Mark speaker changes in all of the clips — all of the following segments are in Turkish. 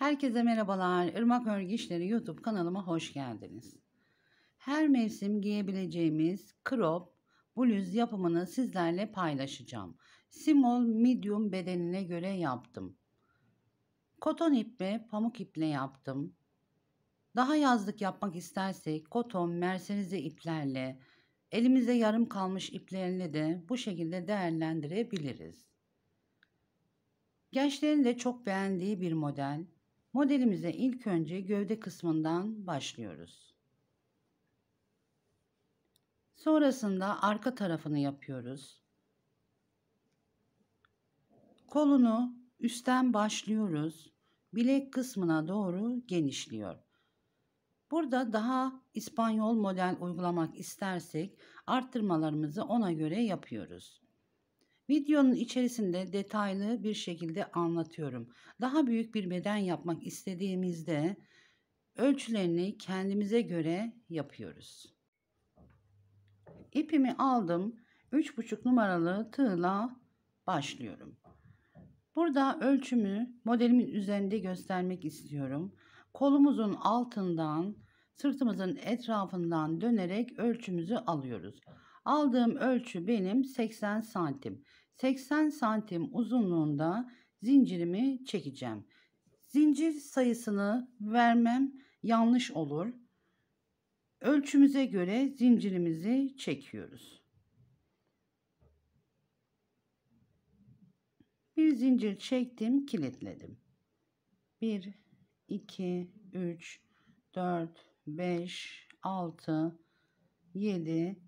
Speaker 1: Herkese merhabalar. Irmak Örgü İşleri YouTube kanalıma hoş geldiniz. Her mevsim giyebileceğimiz crop bluz yapımını sizlerle paylaşacağım. Small medium bedenine göre yaptım. Koton ip ve pamuk iple yaptım. Daha yazlık yapmak istersek koton merserize iplerle, elimizde yarım kalmış iplerle de bu şekilde değerlendirebiliriz. Gençlerin de çok beğendiği bir model. Modelimize ilk önce gövde kısmından başlıyoruz. Sonrasında arka tarafını yapıyoruz. Kolunu üstten başlıyoruz. Bilek kısmına doğru genişliyor. Burada daha İspanyol model uygulamak istersek arttırmalarımızı ona göre yapıyoruz. Videonun içerisinde detaylı bir şekilde anlatıyorum. Daha büyük bir beden yapmak istediğimizde ölçülerini kendimize göre yapıyoruz. İpimi aldım. 3,5 numaralı tığla başlıyorum. Burada ölçümü modelimin üzerinde göstermek istiyorum. Kolumuzun altından, sırtımızın etrafından dönerek ölçümüzü alıyoruz. Aldığım ölçü benim 80 santim. 80 santim uzunluğunda zincirimi çekeceğim. Zincir sayısını vermem yanlış olur. Ölçümüze göre zincirimizi çekiyoruz. Bir zincir çektim, kilitledim. 1, 2, 3, 4, 5, 6, 7,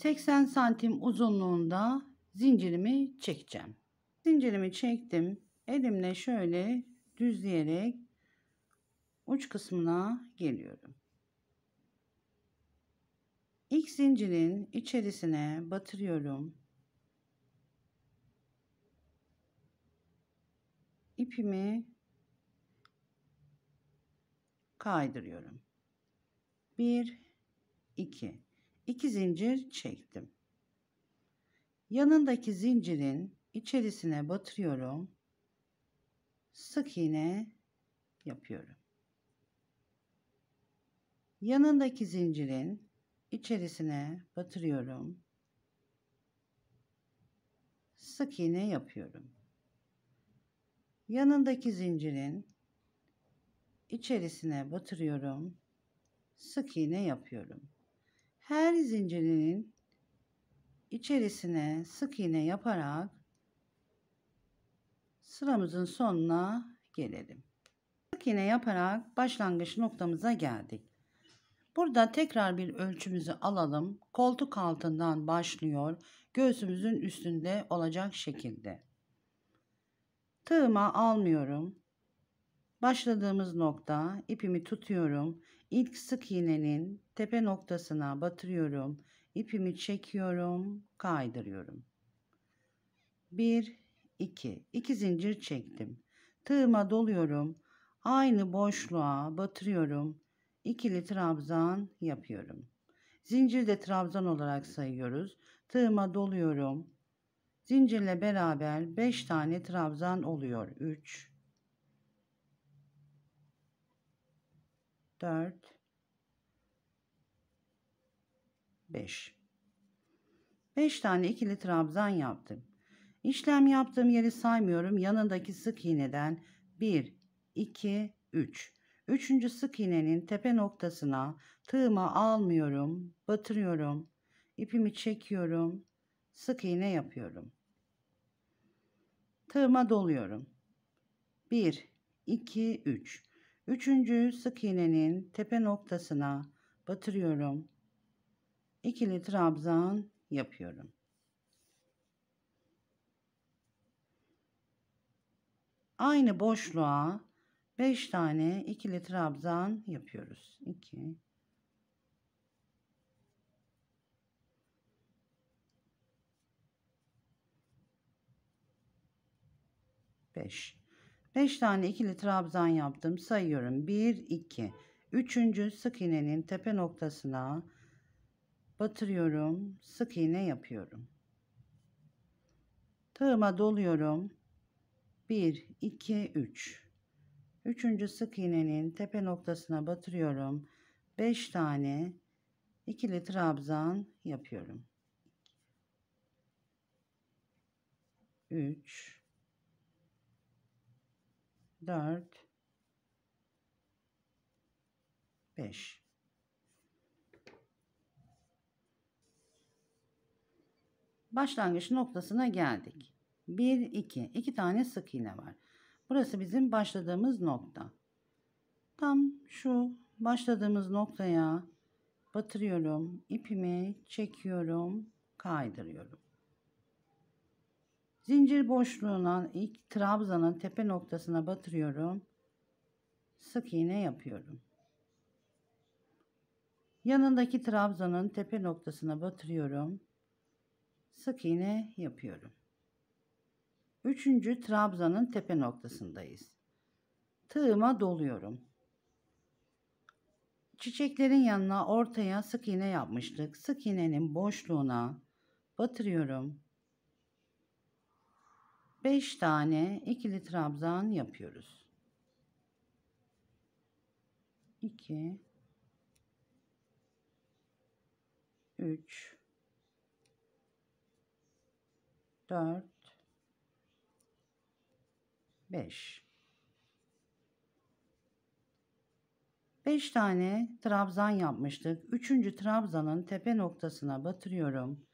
Speaker 1: 80 santim uzunluğunda zincirimi çekeceğim. Zincirimi çektim. Elimle şöyle düzleyerek uç kısmına geliyorum. İlk zincirin içerisine batırıyorum. İpimi kaydırıyorum. 1, 2. 2 zincir çektim. Yanındaki zincirin içerisine batırıyorum. Sık iğne yapıyorum. Yanındaki zincirin içerisine batırıyorum. Sık iğne yapıyorum. Yanındaki zincirin içerisine batırıyorum. Sık iğne yapıyorum. Her zincirinin içerisine sık iğne yaparak sıramızın sonuna gelelim. Sık iğne yaparak başlangıç noktamıza geldik. Burada tekrar bir ölçümüzü alalım. Koltuk altından başlıyor. Göğsümüzün üstünde olacak şekilde. Tığıma almıyorum. Başladığımız nokta, ipimi tutuyorum. İlk sık iğnenin tepe noktasına batırıyorum. İpimi çekiyorum, kaydırıyorum. 1, 2. 2 zincir çektim. Tığıma doluyorum. Aynı boşluğa batırıyorum. İkili trabzan yapıyorum. Zincirde trabzan olarak sayıyoruz. Tığıma doluyorum. Zincirle beraber 5 tane trabzan oluyor. 3, 4, 5. 5 tane ikili trabzan yaptım. İşlem yaptığım yeri saymıyorum. Yanındaki sık iğneden 1, 2, 3. Üçüncü sık iğnenin tepe noktasına tığıma almıyorum. Batırıyorum. İpimi çekiyorum. Sık iğne yapıyorum. Tığıma doluyorum. 1, 2, 3. Üçüncü sık iğnenin tepe noktasına batırıyorum. İkili trabzan yapıyorum. Aynı boşluğa 5 tane ikili trabzan yapıyoruz. 2, 5. 5 tane ikili trabzan yaptım. Sayıyorum. 1, 2. Üçüncü sık iğnenin tepe noktasına batırıyorum. Sık iğne yapıyorum. Tığıma doluyorum. 1, 2, 3. Üçüncü sık iğnenin tepe noktasına batırıyorum. 5 tane ikili trabzan yapıyorum. 3 4 5. Başlangıç noktasına geldik. 1 2 2 tane sık iğne var. Burası bizim başladığımız nokta. Tam şu başladığımız noktaya batırıyorum. İpimi çekiyorum, kaydırıyorum. Zincir boşluğuna ilk trabzanın tepe noktasına batırıyorum. Sık iğne yapıyorum. Yanındaki trabzanın tepe noktasına batırıyorum. Sık iğne yapıyorum. Üçüncü trabzanın tepe noktasındayız. Tığıma doluyorum. Çiçeklerin yanına ortaya sık iğne yapmıştık. Sık iğnenin boşluğuna batırıyorum. 5 tane ikili trabzan yapıyoruz. 2 3 4 5. 5 tane trabzan yapmıştık. Üçüncü trabzanın tepe noktasına batırıyorum.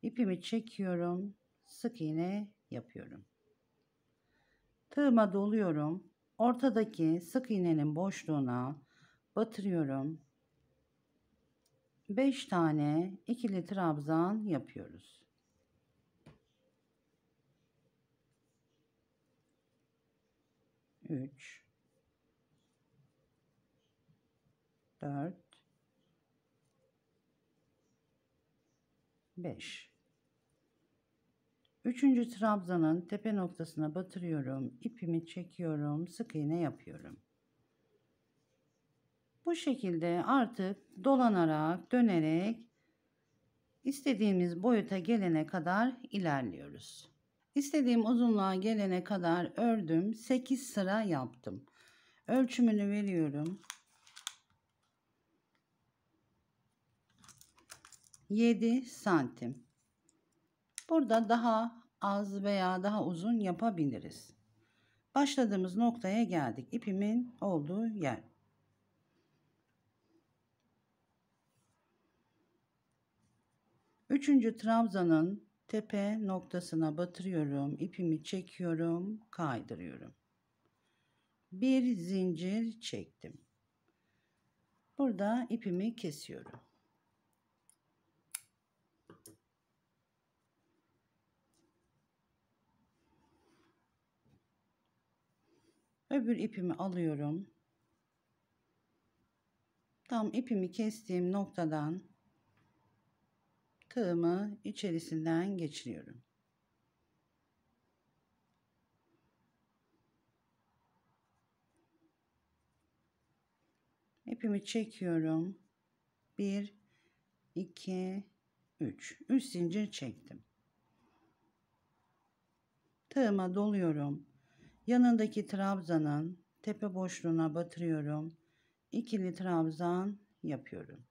Speaker 1: İpimi çekiyorum. Sık iğne yapıyorum. Tığıma doluyorum. Ortadaki sık iğnenin boşluğuna batırıyorum. 5 tane ikili trabzan yapıyoruz. 3 4 5. Üçüncü trabzanın tepe noktasına batırıyorum. İpimi çekiyorum. Sık iğne yapıyorum. Bu şekilde artık dolanarak, dönerek istediğimiz boyuta gelene kadar ilerliyoruz. İstediğim uzunluğa gelene kadar ördüm. 8 sıra yaptım. Ölçümünü veriyorum. 7 santim. Burada daha az veya daha uzun yapabiliriz. Başladığımız noktaya geldik. İpimin olduğu yer. Üçüncü trabzanın tepe noktasına batırıyorum. İpimi çekiyorum, kaydırıyorum. Bir zincir çektim. Burada ipimi kesiyorum. Öbür ipimi alıyorum. Tam ipimi kestiğim noktadan tığımı içerisinden geçiriyorum. İpimi çekiyorum. 1 2 3. 3 zincir çektim. Tığıma doluyorum. Yanındaki trabzanın tepe boşluğuna batırıyorum. İkili trabzan yapıyorum.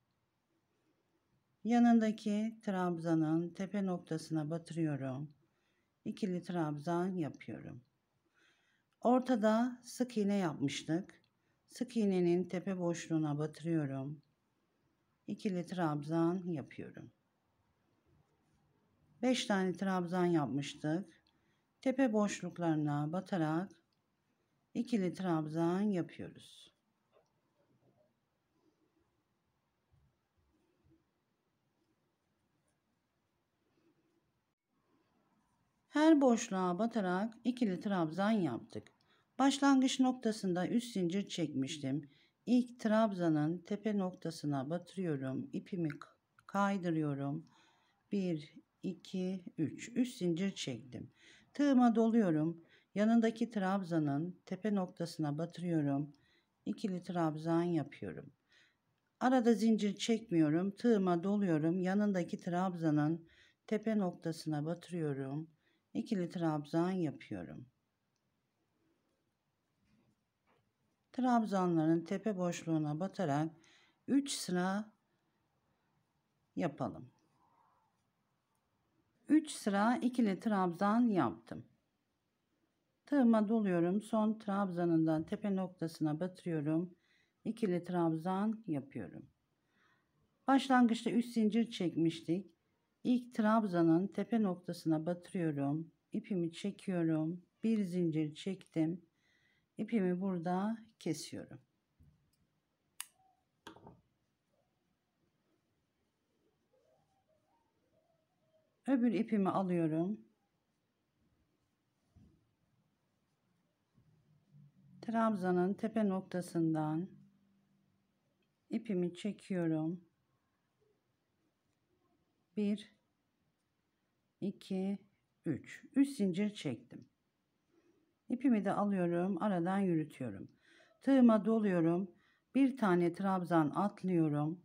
Speaker 1: Yanındaki trabzanın tepe noktasına batırıyorum. İkili trabzan yapıyorum. Ortada sık iğne yapmıştık. Sık iğnenin tepe boşluğuna batırıyorum. İkili trabzan yapıyorum. 5 tane trabzan yapmıştık. Tepe boşluklarına batarak ikili trabzan yapıyoruz. Her boşluğa batarak ikili trabzan yaptık. Başlangıç noktasında üst zincir çekmiştim. İlk trabzanın tepe noktasına batırıyorum. İpimi kaydırıyorum. 1 2 3. Üst zincir çektim. Tığıma doluyorum. Yanındaki trabzanın tepe noktasına batırıyorum. İkili trabzan yapıyorum. Arada zincir çekmiyorum. Tığıma doluyorum. Yanındaki trabzanın tepe noktasına batırıyorum. İkili trabzan yapıyorum. Trabzanların tepe boşluğuna batarak 3 sıra yapalım. 3 sıra ikili trabzan yaptım. Tığıma doluyorum. Son trabzanından tepe noktasına batırıyorum. İkili trabzan yapıyorum. Başlangıçta 3 zincir çekmiştik. İlk trabzanın tepe noktasına batırıyorum. İpimi çekiyorum. Bir zincir çektim. İpimi burada kesiyorum. Öbür ipimi alıyorum. Trabzanın tepe noktasından ipimi çekiyorum. 1 2 3 zincir çektim. İpimi de alıyorum, aradan yürütüyorum. Tığıma doluyorum. Bir tane trabzan atlıyorum.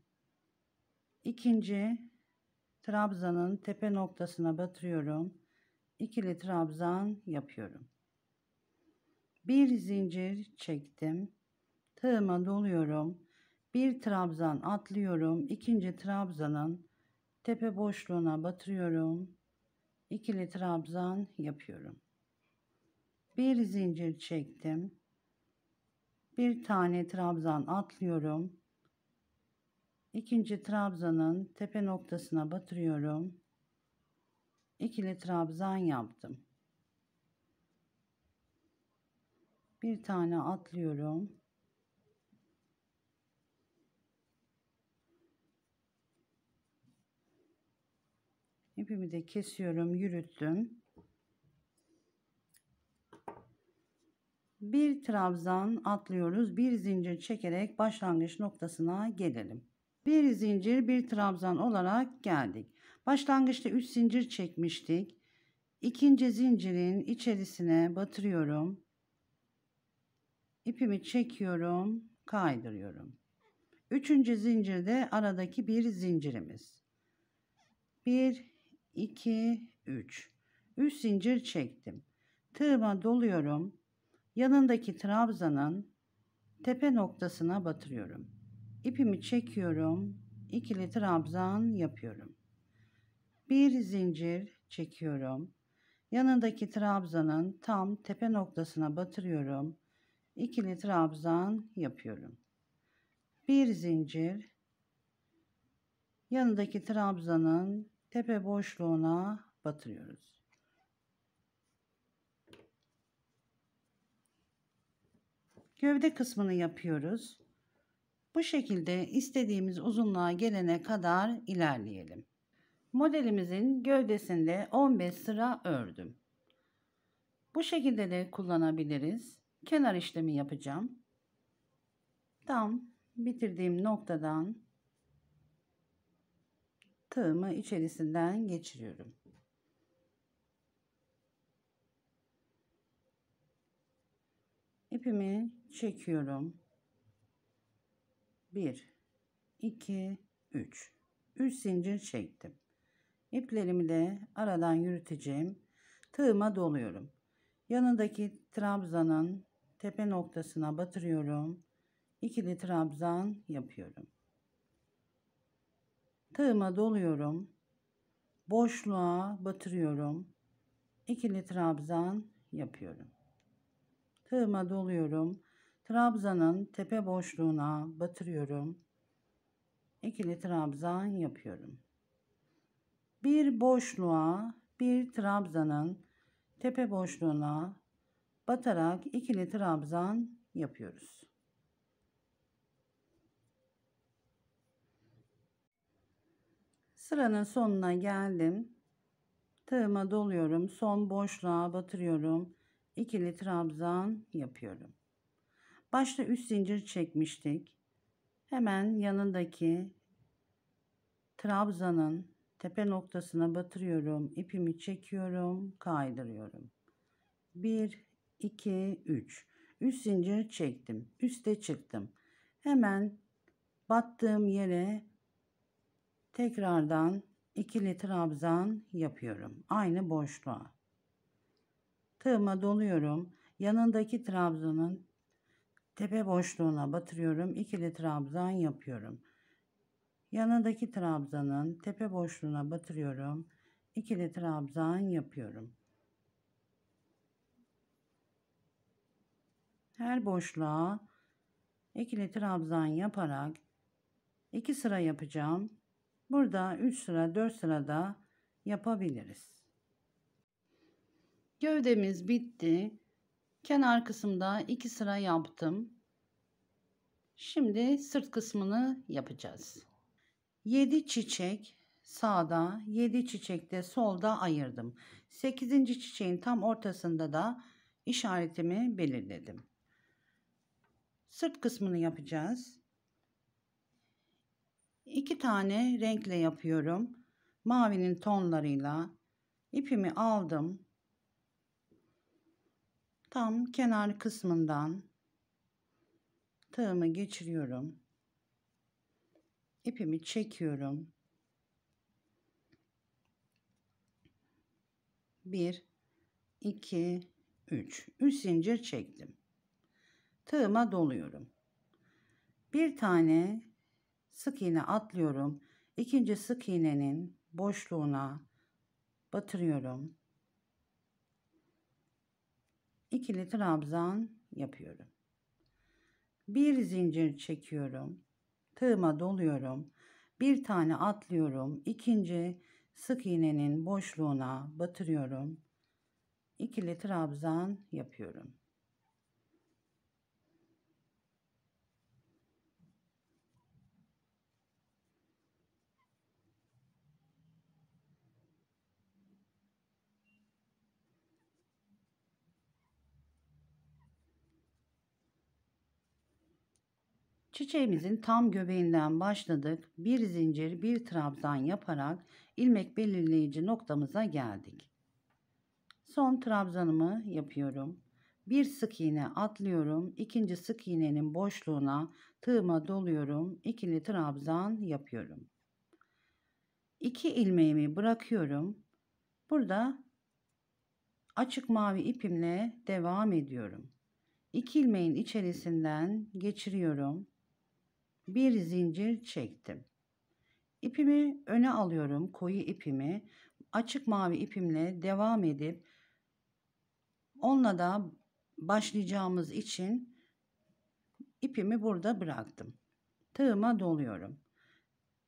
Speaker 1: İkinci trabzanın tepe noktasına batırıyorum. İkili trabzan yapıyorum. Bir zincir çektim. Tığıma doluyorum. Bir trabzan atlıyorum. İkinci trabzanın tepe boşluğuna batırıyorum. İkili trabzan yapıyorum. Bir zincir çektim. Bir tane trabzan atlıyorum. İkinci trabzanın tepe noktasına batırıyorum. İkili trabzan yaptım. Bir tane atlıyorum. İpimi de kesiyorum, yürüttüm. Bir trabzan atlıyoruz. Bir zincir çekerek başlangıç noktasına gelelim. Bir zincir, bir trabzan olarak geldik. Başlangıçta 3 zincir çekmiştik. İkinci zincirin içerisine batırıyorum. İpimi çekiyorum, kaydırıyorum. Üçüncü zincirde aradaki bir zincirimiz. 1 2 3 zincir çektim. Tığıma doluyorum. Yanındaki trabzanın tepe noktasına batırıyorum. İpimi çekiyorum. İkili trabzan yapıyorum. Bir zincir çekiyorum. Yanındaki trabzanın tam tepe noktasına batırıyorum. İkili trabzan yapıyorum. Bir zincir. Yanındaki trabzanın tepe boşluğuna batırıyoruz. Gövde kısmını yapıyoruz. Bu şekilde istediğimiz uzunluğa gelene kadar ilerleyelim. Modelimizin gövdesinde 15 sıra ördüm. Bu şekilde de kullanabiliriz. Kenar işlemi yapacağım. Tam bitirdiğim noktadan tığımı içerisinden geçiriyorum. İpimi çekiyorum. 1 2 3 zincir çektim. İplerimi de aradan yürüteceğim. Tığıma doluyorum. Yanındaki trabzanın tepe noktasına batırıyorum. İkili trabzan yapıyorum. Tığıma doluyorum. Boşluğa batırıyorum. İkili trabzan yapıyorum. Tığıma doluyorum. Trabzanın tepe boşluğuna batırıyorum. İkili trabzan yapıyorum. Bir boşluğa, bir trabzanın tepe boşluğuna batarak ikili trabzan yapıyoruz. Sıranın sonuna geldim. Tığıma doluyorum. Son boşluğa batırıyorum. İkili trabzan yapıyorum. Başta 3 zincir çekmiştik. Hemen yanındaki trabzanın tepe noktasına batırıyorum. İpimi çekiyorum, kaydırıyorum. 1 2 3 zincir çektim. Üste çıktım. Hemen battığım yere tekrardan ikili trabzan yapıyorum. Aynı boşluğa. Tığıma doluyorum. Yanındaki trabzanın Tepe boşluğuna batırıyorum. İkili trabzan yapıyorum. Yanındaki trabzanın tepe boşluğuna batırıyorum. İkili trabzan yapıyorum. Her boşluğa ikili trabzan yaparak 2 sıra yapacağım. Burada 3 sıra 4 sıra da yapabiliriz. Gövdemiz bitti. Kenar kısımda 2 sıra yaptım. Şimdi sırt kısmını yapacağız. 7 çiçek sağda, 7 çiçek de solda ayırdım. 8. çiçeğin tam ortasında da işaretimi belirledim. Sırt kısmını yapacağız. 2 tane renkle yapıyorum. Mavinin tonlarıyla ipimi aldım. Tam kenar kısmından tığımı geçiriyorum. İpimi çekiyorum. 1 2 3 zincir çektim. Tığıma doluyorum. Bir tane sık iğne atlıyorum. İkinci sık iğnenin boşluğuna batırıyorum. İkili trabzan yapıyorum. Bir zincir çekiyorum. Tığıma doluyorum. Bir tane atlıyorum. İkinci sık iğnenin boşluğuna batırıyorum. İkili trabzan yapıyorum. Çiçeğimizin tam göbeğinden başladık. Bir zincir, bir trabzan yaparak ilmek belirleyici noktamıza geldik. Son trabzanımı yapıyorum. Bir sık iğne atlıyorum. İkinci sık iğnenin boşluğuna tığıma doluyorum. İkili trabzan yapıyorum. 2 ilmeğimi bırakıyorum. Burada açık mavi ipimle devam ediyorum. 2 ilmeğin içerisinden geçiriyorum. Bir zincir çektim. İpimi öne alıyorum, koyu ipimi. Açık mavi ipimle devam edip onunla da başlayacağımız için ipimi burada bıraktım. Tığıma doluyorum.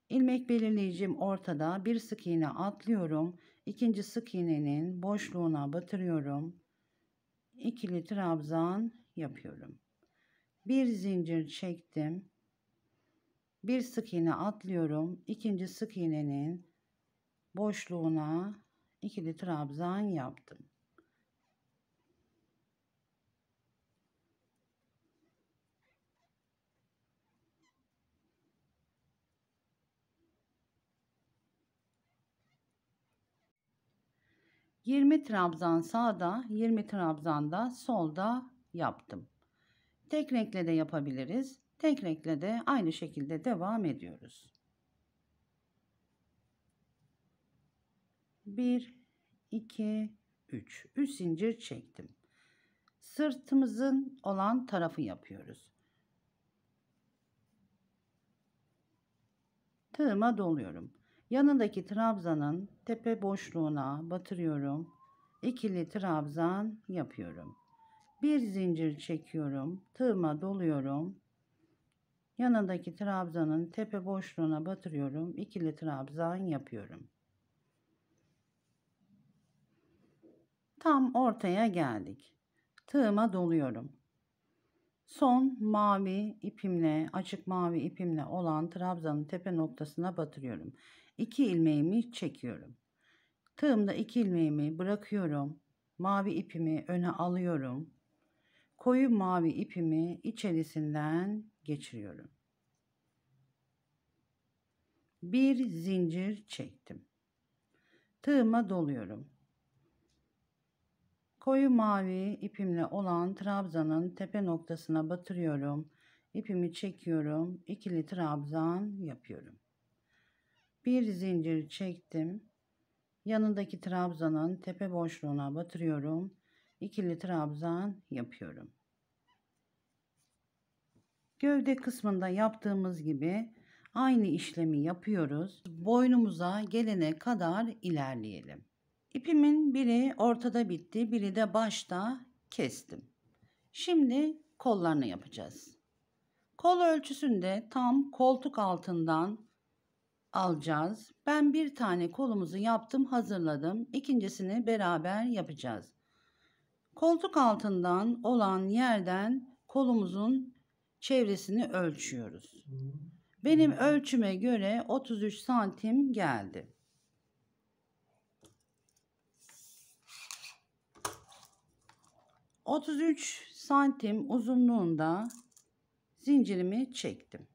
Speaker 1: İlmek belirleyicim ortada. Bir sık iğne atlıyorum. İkinci sık iğnenin boşluğuna batırıyorum. İkili trabzan yapıyorum. Bir zincir çektim. Bir sık iğne atlıyorum. İkinci sık iğnenin boşluğuna ikili trabzan yaptım. Yirmi trabzan sağda, 20 trabzan da solda yaptım. Tek renkle de yapabiliriz. Tek renkle de aynı şekilde devam ediyoruz. 1 2 3 zincir çektim. Sırtımızın olan tarafı yapıyoruz. Tığıma doluyorum. Yanındaki trabzanın tepe boşluğuna batırıyorum. İkili trabzan yapıyorum. Bir zincir çekiyorum. Tığıma doluyorum. Yanındaki trabzanın tepe boşluğuna batırıyorum. İkili trabzan yapıyorum. Tam ortaya geldik. Tığıma doluyorum. Son mavi ipimle, açık mavi ipimle olan trabzanın tepe noktasına batırıyorum. 2 ilmeğimi çekiyorum. Tığımda 2 ilmeğimi bırakıyorum. Mavi ipimi öne alıyorum. Koyu mavi ipimi içerisinden geçiriyorum. Bir zincir çektim. Tığıma doluyorum. Koyu mavi ipimle olan trabzanın tepe noktasına batırıyorum. İpimi çekiyorum. İkili trabzan yapıyorum. Bir zincir çektim. Yanındaki trabzanın tepe boşluğuna batırıyorum. İkili trabzan yapıyorum. Gövde kısmında yaptığımız gibi aynı işlemi yapıyoruz. Boynumuza gelene kadar ilerleyelim. İpimin biri ortada bitti, biri de başta kestim. Şimdi kollarını yapacağız. Kol ölçüsünde tam koltuk altından alacağız. Ben bir tane kolumuzu yaptım, hazırladım. İkincisini beraber yapacağız. Koltuk altından olan yerden kolumuzun çevresini ölçüyoruz. Benim ölçüme göre 33 santim geldi. ...33 santim uzunluğunda zincirimi çektim.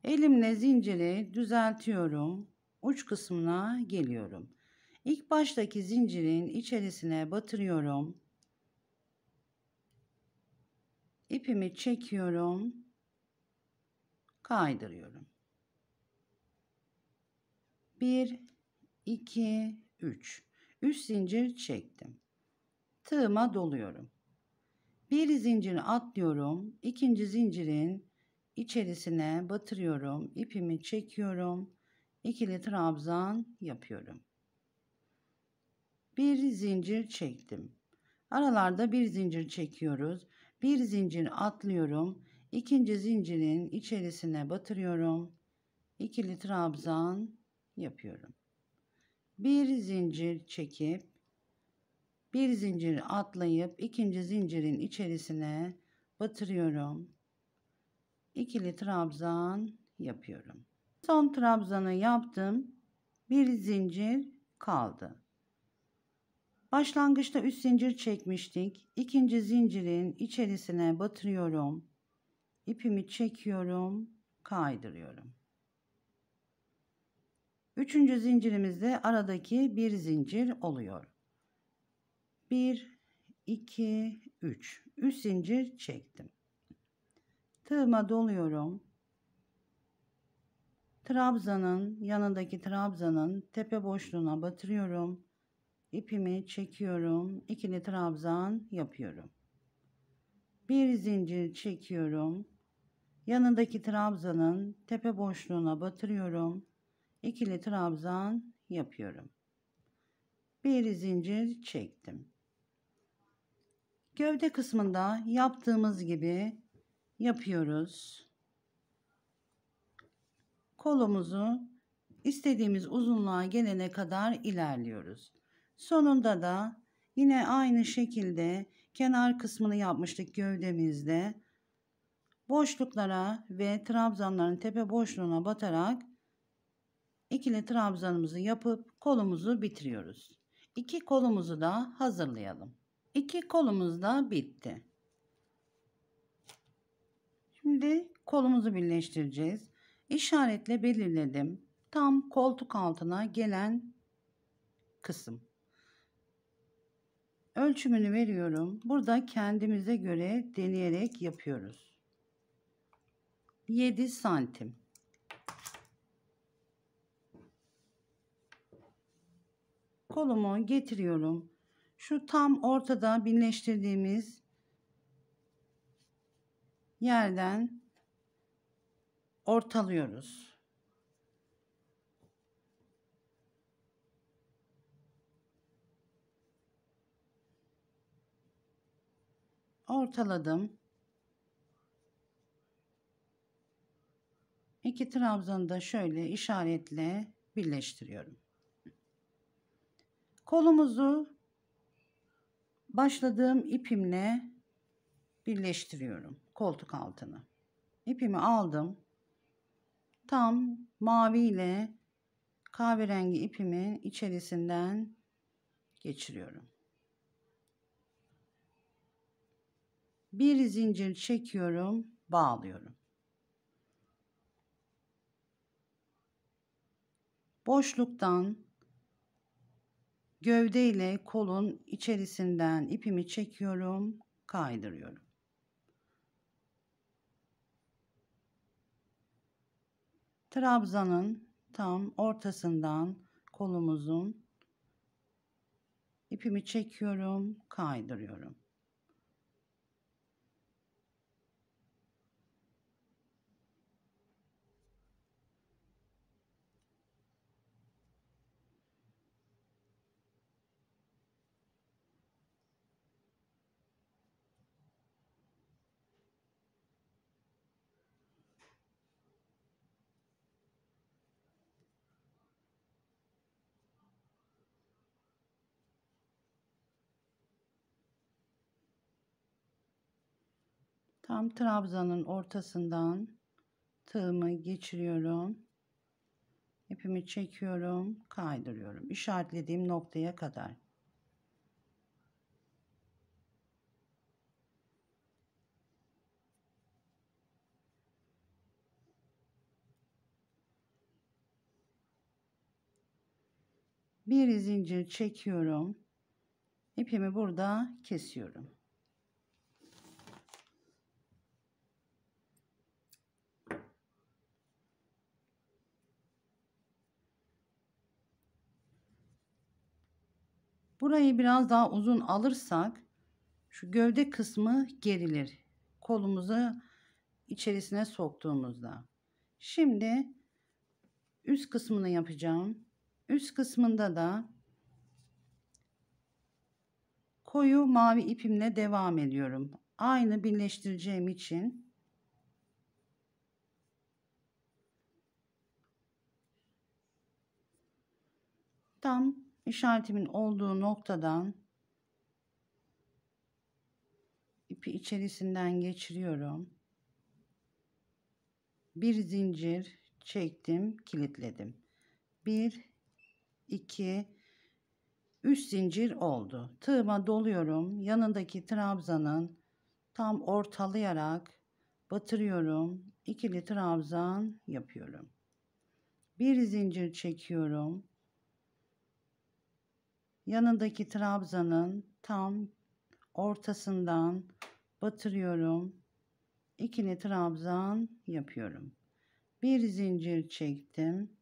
Speaker 1: Elimle zinciri düzeltiyorum. Uç kısmına geliyorum. İlk baştaki zincirin içerisine batırıyorum. İpimi çekiyorum. Kaydırıyorum. 1, 2, 3. 3 zincir çektim. Tığıma doluyorum. Bir zinciri atlıyorum. İkinci zincirin içerisine batırıyorum. İpimi çekiyorum. İkili trabzan yapıyorum. Bir zincir çektim. Aralarda bir zincir çekiyoruz. Bir zincir atlıyorum. İkinci zincirin içerisine batırıyorum. İkili trabzan yapıyorum. Bir zincir çekip bir zincir atlayıp ikinci zincirin içerisine batırıyorum. İkili trabzan yapıyorum. Son trabzanı yaptım. Bir zincir kaldı. Başlangıçta 3 zincir çekmiştik. İkinci zincirin içerisine batırıyorum. İpimi çekiyorum, kaydırıyorum. Üçüncü zincirimizde aradaki bir zincir oluyor. 1, 2, 3. 3 zincir çektim. Tığıma doluyorum. Trabzanın yanındaki trabzanın tepe boşluğuna batırıyorum. İpimi çekiyorum. İkili trabzan yapıyorum. Bir zincir çekiyorum. Yanındaki trabzanın tepe boşluğuna batırıyorum. İkili trabzan yapıyorum. Bir zincir çektim. Gövde kısmında yaptığımız gibi yapıyoruz. Kolumuzu istediğimiz uzunluğa gelene kadar ilerliyoruz. Sonunda da yine aynı şekilde kenar kısmını yapmıştık gövdemizde. Boşluklara ve trabzanların tepe boşluğuna batarak ikili trabzanımızı yapıp kolumuzu bitiriyoruz. İki kolumuzu da hazırlayalım. İki kolumuz da bitti. Şimdi kolumuzu birleştireceğiz. İşaretle belirledim. Tam koltuk altına gelen kısım. Ölçümünü veriyorum. Burada kendimize göre deneyerek yapıyoruz. 7 santim. Kolumu getiriyorum. Şu tam ortada birleştirdiğimiz yerden ortalıyoruz. Ortaladım. İki trabzanı da şöyle işaretle birleştiriyorum. Kolumuzu başladığım ipimle birleştiriyorum. Koltuk altını. İpimi aldım. Tam mavi ile kahverengi ipimin içerisinden geçiriyorum. Bir zincir çekiyorum, bağlıyorum. Boşluktan gövde ile kolun içerisinden ipimi çekiyorum, kaydırıyorum. Trabzanın tam ortasından kolumuzun İpimi çekiyorum, kaydırıyorum. Tam trabzanın ortasından tığımı geçiriyorum. İpimi çekiyorum, kaydırıyorum. İşaretlediğim noktaya kadar. Bir zincir çekiyorum. İpimi burada kesiyorum. Burayı biraz daha uzun alırsak şu gövde kısmı gerilir. Kolumuzu içerisine soktuğumuzda. Şimdi üst kısmını yapacağım. Üst kısmında da koyu mavi ipimle devam ediyorum. Aynı birleştireceğim için tam işaretimin olduğu noktadan ipi içerisinden geçiriyorum. Bir zincir çektim, kilitledim. 1 2 3 zincir oldu. Tığıma doluyorum. Yanındaki trabzanın tam ortalayarak batırıyorum. İkili trabzan yapıyorum. Bir zincir çekiyorum. Yanındaki trabzanın tam ortasından batırıyorum. İkili trabzan yapıyorum. Bir zincir çektim.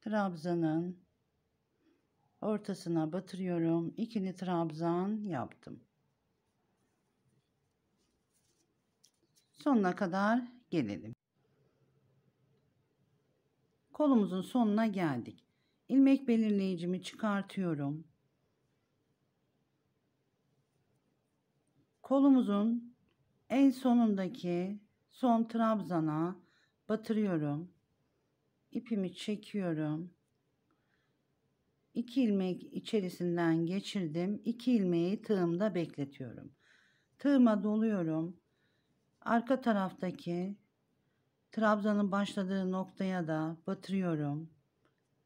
Speaker 1: Trabzanın ortasına batırıyorum. İkili trabzan yaptım. Sonuna kadar gelelim. Kolumuzun sonuna geldik. İlmek belirleyicimi çıkartıyorum. Kolumuzun en sonundaki son trabzana batırıyorum. İpimi çekiyorum. 2 ilmek içerisinden geçirdim. 2 ilmeği tığımda bekletiyorum. Tığıma doluyorum. Arka taraftaki trabzanın başladığı noktaya da batırıyorum.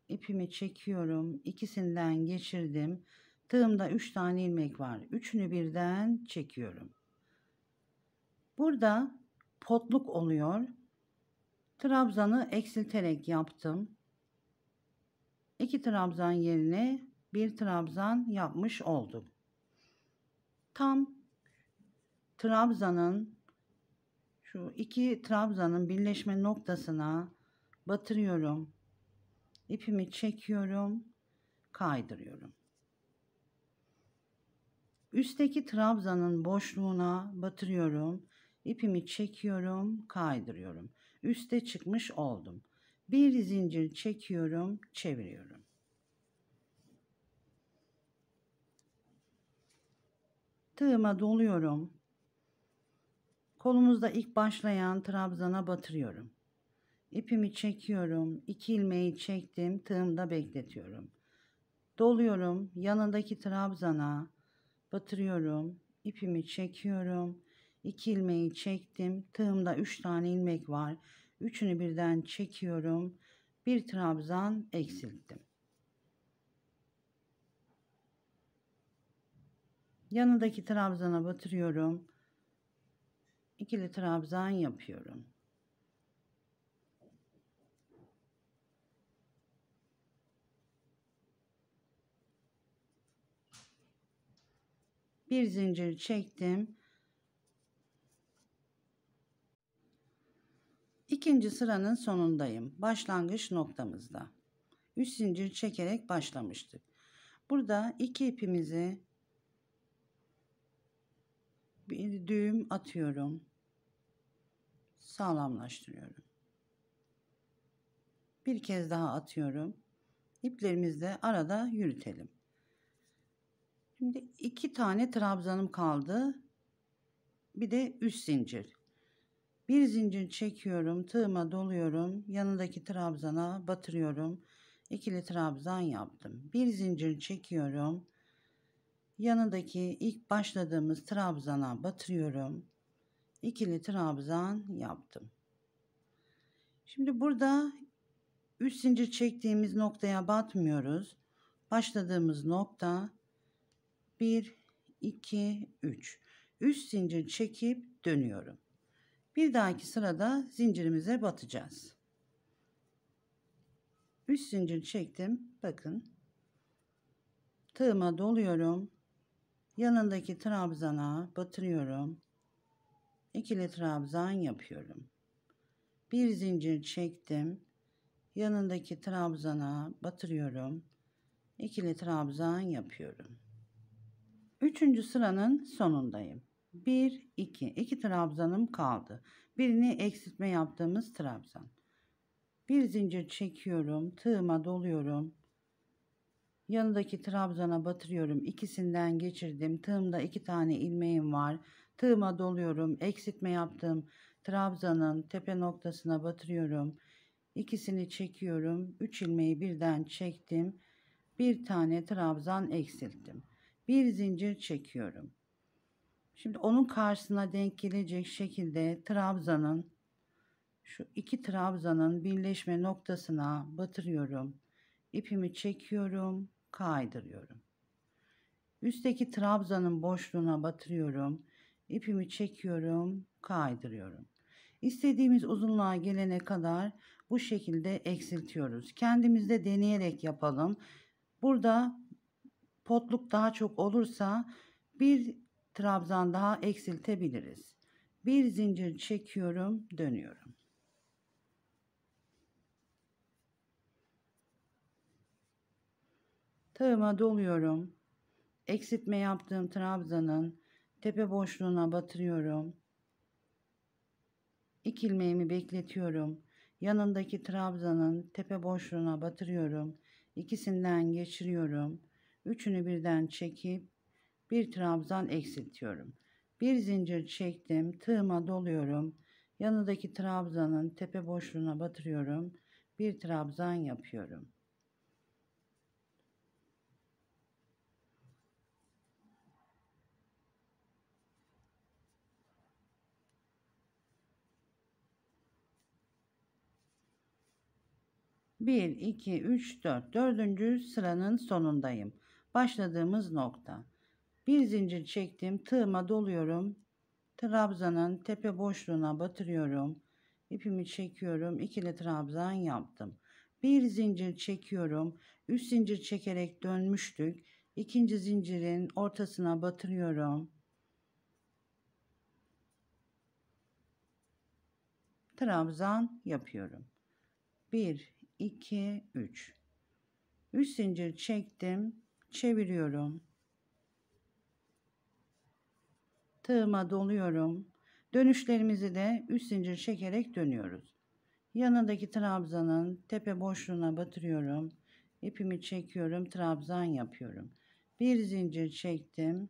Speaker 1: İpimi çekiyorum. İkisinden geçirdim. Tığımda 3 tane ilmek var. Üçünü birden çekiyorum. Burada potluk oluyor. Trabzanı eksilterek yaptım. 2 trabzan yerine 1 trabzan yapmış oldum. Tam trabzanın şu 2 trabzanın birleşme noktasına batırıyorum. İpimi çekiyorum, kaydırıyorum. Üstteki trabzanın boşluğuna batırıyorum. İpimi çekiyorum, kaydırıyorum. Üste çıkmış oldum. Bir zincir çekiyorum, çeviriyorum. Tığıma doluyorum. Kolumuzda ilk başlayan trabzana batırıyorum. İpimi çekiyorum. 2 ilmeği çektim. Tığımda bekletiyorum. Doluyorum. Yanındaki trabzana batırıyorum. İpimi çekiyorum. 2 ilmeği çektim. Tığımda 3 tane ilmek var. Üçünü birden çekiyorum. Bir trabzan eksilttim. Yanındaki trabzana batırıyorum. İkili trabzan yapıyorum. Bir zincir çektim. İkinci sıranın sonundayım. Başlangıç noktamızda. 3 zincir çekerek başlamıştık. Burada 2 ipimizi bir düğüm atıyorum. Sağlamlaştırıyorum. Bir kez daha atıyorum. İplerimizle arada yürütelim. Şimdi 2 tane trabzanım kaldı. Bir de 3 zincir. Bir zincir çekiyorum, tığıma doluyorum, yanındaki trabzana batırıyorum. İkili trabzan yaptım. Bir zincir çekiyorum. Yanındaki ilk başladığımız trabzana batırıyorum. İkili trabzan yaptım. Şimdi burada 3 zincir çektiğimiz noktaya batmıyoruz. Başladığımız nokta 1, 2, 3. 3 zincir çekip dönüyorum. Bir dahaki sırada zincirimize batacağız. 3 zincir çektim. Bakın. Tığıma doluyorum. Yanındaki trabzana batırıyorum. İkili trabzan yapıyorum. Bir zincir çektim. Yanındaki trabzana batırıyorum. İkili trabzan yapıyorum. 3. sıranın sonundayım. 1, 2. 2 trabzanım kaldı. Birini eksiltme yaptığımız trabzan. Bir zincir çekiyorum. Tığıma doluyorum. Yanındaki trabzana batırıyorum. İkisinden geçirdim. Tığımda 2 tane ilmeğim var. Tığıma doluyorum. Eksiltme yaptığım trabzanın tepe noktasına batırıyorum. İkisini çekiyorum. 3 ilmeği birden çektim. Bir tane trabzan eksilttim. Bir zincir çekiyorum. Şimdi onun karşısına denk gelecek şekilde trabzanın şu 2 trabzanın birleşme noktasına batırıyorum. İpimi çekiyorum, kaydırıyorum. Üstteki trabzanın boşluğuna batırıyorum. İpimi çekiyorum, kaydırıyorum. İstediğimiz uzunluğa gelene kadar bu şekilde eksiltiyoruz. Kendimiz de deneyerek yapalım. Burada potluk daha çok olursa bir trabzan daha eksiltebiliriz. Bir zincir çekiyorum, dönüyorum. Tığıma doluyorum. Eksiltme yaptığım trabzanın tepe boşluğuna batırıyorum. 2 ilmeğimi bekletiyorum. Yanındaki trabzanın tepe boşluğuna batırıyorum. İkisinden geçiriyorum. Üçünü birden çekip bir trabzan eksiltiyorum. Bir zincir çektim. Tığıma doluyorum. Yanındaki trabzanın tepe boşluğuna batırıyorum. Bir trabzan yapıyorum. Bir, iki, üç, dört. Dördüncü sıranın sonundayım. Başladığımız nokta. Bir zincir çektim. Tığıma doluyorum. Trabzanın tepe boşluğuna batırıyorum. İpimi çekiyorum. İkili trabzan yaptım. Bir zincir çekiyorum. 3 zincir çekerek dönmüştük. İkinci zincirin ortasına batırıyorum. Trabzan yapıyorum. 1, 2, 3. 3 zincir çektim. Çeviriyorum. Tığıma doluyorum. Dönüşlerimizi de 3 zincir çekerek dönüyoruz. Yanındaki trabzanın tepe boşluğuna batırıyorum. İpimi çekiyorum. Trabzan yapıyorum. Bir zincir çektim.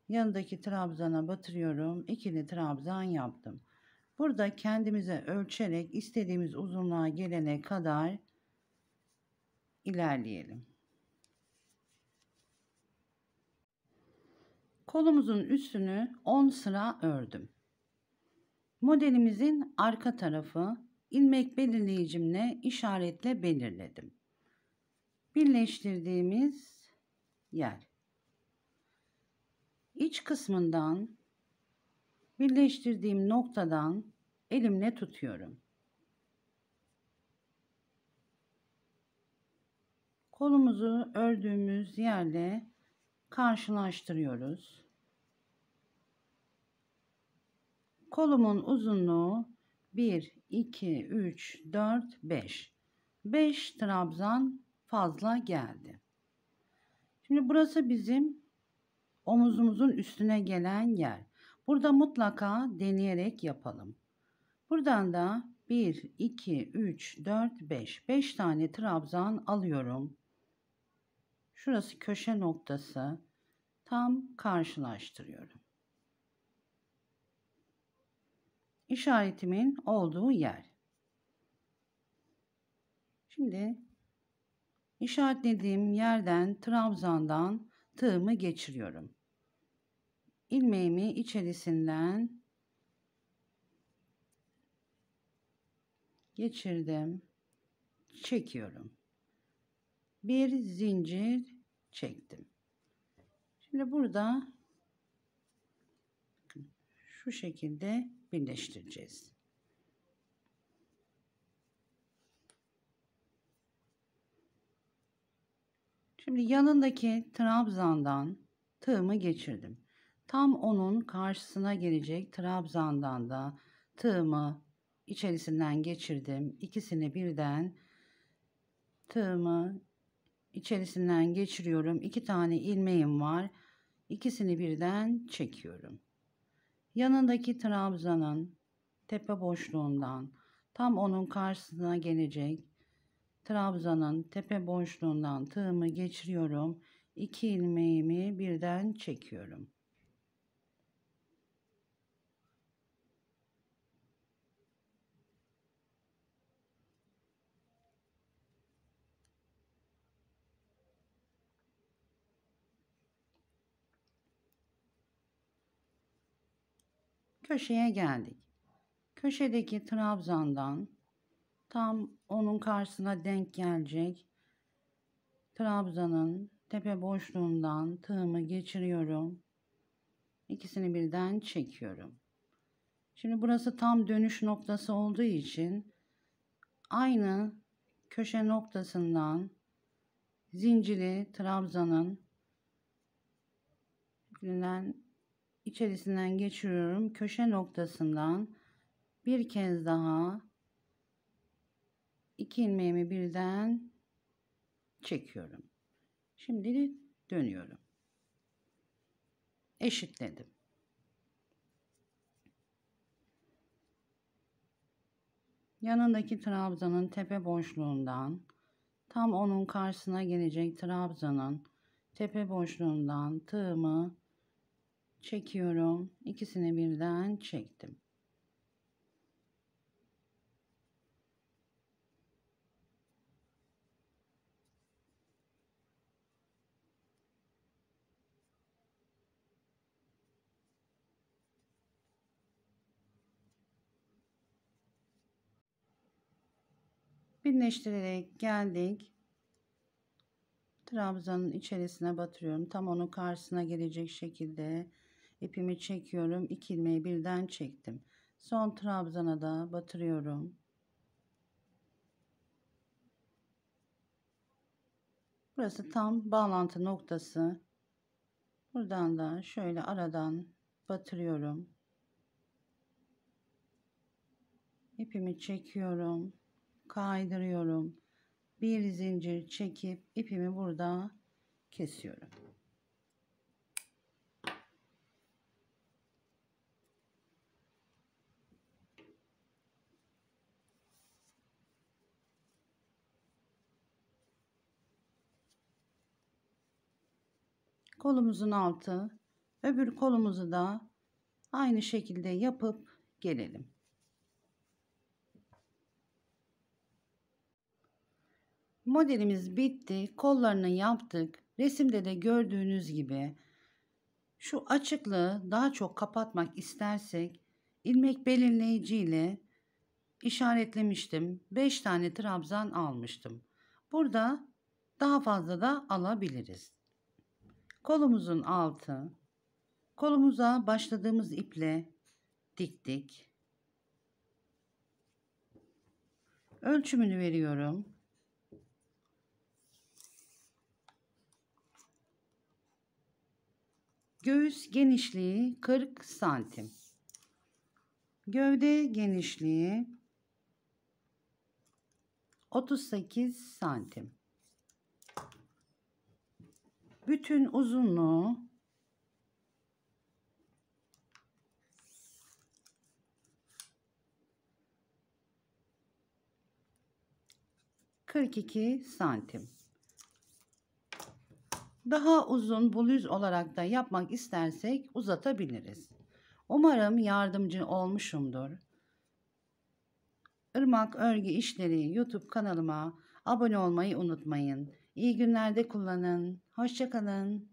Speaker 1: Yanındaki trabzana batırıyorum. İkili trabzan yaptım. Burada kendimize ölçerek istediğimiz uzunluğa gelene kadar ilerleyelim. Kolumuzun üstünü 10 sıra ördüm. Modelimizin arka tarafı ilmek belirleyicimle işaretle belirledim. Birleştirdiğimiz yer. İç kısmından birleştirdiğim noktadan elimle tutuyorum. Kolumuzu ördüğümüz yerle karşılaştırıyoruz. Kolumun uzunluğu 1, 2, 3, 4, 5. 5 trabzan fazla geldi. Şimdi burası bizim omuzumuzun üstüne gelen yer. Burada mutlaka deneyerek yapalım. Buradan da 1, 2, 3, 4, 5. 5 tane trabzan alıyorum. Şurası köşe noktası. Tam karşılaştırıyorum. İşaretimin olduğu yer. Şimdi işaretlediğim yerden trabzandan tığımı geçiriyorum. İlmeğimi içerisinden geçirdim. Çekiyorum. Bir zincir çektim. Şimdi burada şu şekilde birleştireceğiz. Şimdi yanındaki trabzandan tığımı geçirdim. Tam onun karşısına gelecek trabzandan da tığımı içerisinden geçirdim. İkisini birden tığımı içerisinden geçiriyorum. 2 tane ilmeğim var. İkisini birden çekiyorum. Yanındaki trabzanın tepe boşluğundan tam onun karşısına gelecek trabzanın tepe boşluğundan tığımı geçiriyorum. 2 ilmeğimi birden çekiyorum. Köşeye geldik. Köşedeki trabzandan tam onun karşısına denk gelecek trabzanın tepe boşluğundan tığımı geçiriyorum. İkisini birden çekiyorum. Şimdi burası tam dönüş noktası olduğu için aynı köşe noktasından zinciri trabzanın içerisinden geçiriyorum. Köşe noktasından bir kez daha 2 ilmeğimi birden çekiyorum. Şimdi dönüyorum. Eşitledim. Yanındaki trabzanın tepe boşluğundan tam onun karşısına gelecek trabzanın tepe boşluğundan tığımı çekiyorum. İkisini birden çektim. Birleştirerek geldik. Trabzanın içerisine batırıyorum. Tam onun karşısına gelecek şekilde ipimi çekiyorum. 2 ilmeği birden çektim. Son trabzana da batırıyorum. Burası tam bağlantı noktası. Buradan da şöyle aradan batırıyorum. İpimi çekiyorum. Kaydırıyorum. Bir zincir çekip ipimi burada kesiyorum. Kolumuzun altı, öbür kolumuzu da aynı şekilde yapıp gelelim. Modelimiz bitti. Kollarını yaptık. Resimde de gördüğünüz gibi şu açıklığı daha çok kapatmak istersek ilmek belirleyici ile işaretlemiştim. 5 tane trabzan almıştım. Burada daha fazla da alabiliriz. Kolumuzun altı, kolumuza başladığımız iple diktik. Ölçümünü veriyorum. Göğüs genişliği 40 santim. Gövde genişliği 38 santim. Bütün uzunluğu 42 santim. Daha uzun bluz olarak da yapmak istersek uzatabiliriz. Umarım yardımcı olmuşumdur. Irmak Örgü İşleri YouTube kanalıma abone olmayı unutmayın. İyi günlerde kullanın. Hoşça kalın.